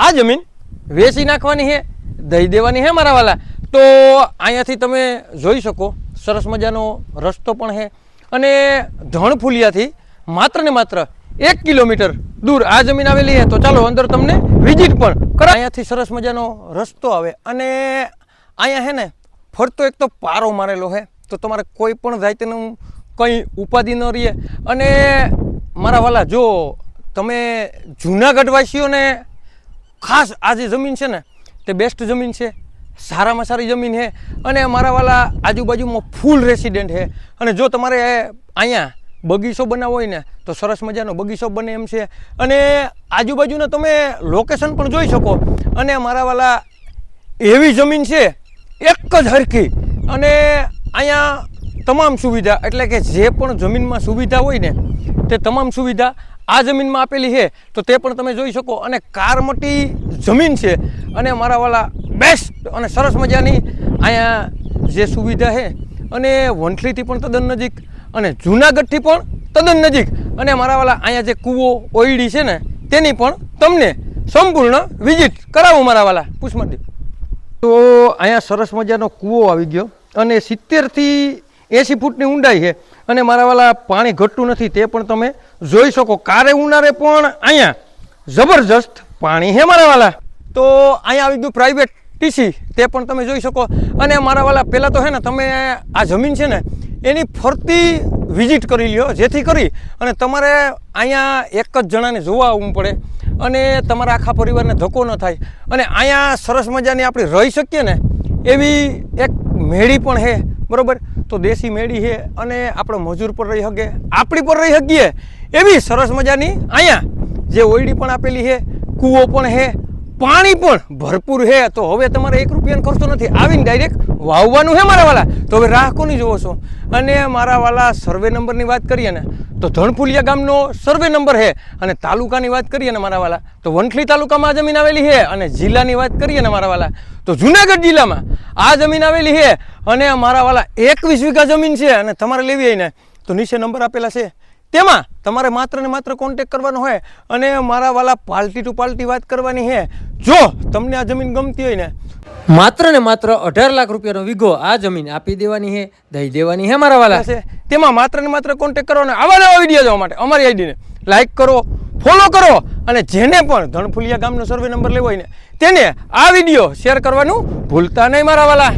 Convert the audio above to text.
આ જમીન વેચી નાખવાની છે, દઈ દેવાની છે મારા વાલા. તો અહીંયાથી તમે જોઈ શકો સરસ મજાનો રસ્તો પણ છે અને ધણફુલિયાથી માત્ર ને માત્ર 1 કિલોમીટર દૂર આ જમીન આવેલી છે. તો ચાલો અંદર તમને વિઝિટ પણ કરાય. અહીંયાથી સરસ મજાનો રસ્તો આવે અને અહીંયા છે ને ફરતો એક તો પારો મારેલો છે, તો તમારે કોઈ પણ જાતનું કંઈ ઉપાધિ ન રહે. અને મારા વાલા જો તમે જૂનાગઢ વાસીઓને ખાસ આ જે જમીન છે ને તે બેસ્ટ જમીન છે, સારામાં સારી જમીન છે અને મારા વાલા આજુબાજુમાં ફૂલ રેસિડેન્ટ છે. અને જો તમારે અહીંયા બગીચો બનાવવો હોય ને તો સરસ મજાનો બગીચો બને એમ છે. અને આજુબાજુના તમે લોકેશન પણ જોઈ શકો. અને મારા વાલા એવી જમીન છે એક જ હરખી અને અહીંયા તમામ સુવિધા, એટલે કે જે પણ જમીનમાં સુવિધા હોય ને તે તમામ સુવિધા આ જમીનમાં આપેલી છે. તો તે પણ તમે જોઈ શકો. અને કારમટી જમીન છે અને મારા વાલા બેસ્ટ અને સરસ મજાની અહીંયા જે સુવિધા છે. અને વંથલીથી પણ તદ્દન નજીક અને જૂનાગઢથી પણ તદ્દન નજીક. અને મારા વાલા અહીંયા જે કૂવો ઓયડી છે ને તેની પણ તમને સંપૂર્ણ વિઝિટ કરાવું મારા વાલા. પુષ્પમતી તો અહીંયા સરસ મજાનો કૂવો આવી ગયો અને 70થી 80 ફૂટની ઊંડાઈ છે. અને મારા વાલા પાણી ઘટતું નથી તે પણ તમે જોઈ શકો. કારે ઉનાળે પણ અહીંયા જબરજસ્ત પાણી છે મારા વાલા. તો અહીંયા આવી ગયું પ્રાઇવેટ ટીસી, તે પણ તમે જોઈ શકો. અને મારા વાલા પહેલાં તો છે ને તમે આ જમીન છે ને એની ફરતી વિઝિટ કરી લ્યો, જેથી કરી અને તમારે અહીંયા એક જ જણાને જોવા આવવું પડે અને તમારા આખા પરિવારને ધક્કો ન થાય. અને અહીંયા સરસ મજાની આપણે રહી શકીએ ને એવી એક મેળી પણ છે, બરાબર. તો દેશી મેળી છે અને આપણે મજૂર પર રહી શકીએ, આપણી પર રહી શકીએ એવી સરસ મજાની અહીંયા જે ઓયડી પણ આપેલી છે, કૂવો પણ છે, પાણી પણ ભરપૂર છે. તો હવે તમારે 1 રૂપિયાનો ખર્ચો નથી, આવીને ડાયરેક્ટ વાવવાનું છે મારા વાલા. તો હવે રાહ કોની જોવો છો? અને મારા વાલા સર્વે નંબરની વાત કરીએ ને તો ધણફુલિયા ગામનો સર્વે નંબર છે. અને તાલુકાની વાત કરીએ ને મારા વાલા તો વંથલી તાલુકામાં આ જમીન આવેલી છે. અને જિલ્લાની વાત કરીએ ને મારા વાલા તો જુનાગઢ જિલ્લામાં આ જમીન આવેલી છે. અને મારા વાલા 21 વીઘા જમીન છે. અને તમારે લેવી હોય ને તો નીચે નંબર આપેલા છે, તેમાં તમારે માત્ર ને માત્ર કોન્ટેક કરવાનો હોય. અને મારા વાલા પાર્ટી ટુ પાર્ટી વાત કરવાની છે. જો તમને આ જમીન ગમતી હોય ને માત્ર ને માત્ર 18 લાખ રૂપિયાનો વીઘો આ જમીન આપી દેવાની છે, દઈ દેવાની છે મારા વાલા છે. તેમાં માત્ર ને માત્ર કોન્ટેક કરવાનો. આવા નવા વિડીયો જોવા માટે અમારી આઈડીને લાઈક કરો, ફોલો કરો. અને જેને પણ ધણફુલિયા ગામનો સર્વે નંબર લેવો હોય ને તેને આ વિડીયો શેર કરવાનું ભૂલતા નહીં મારા વાલા.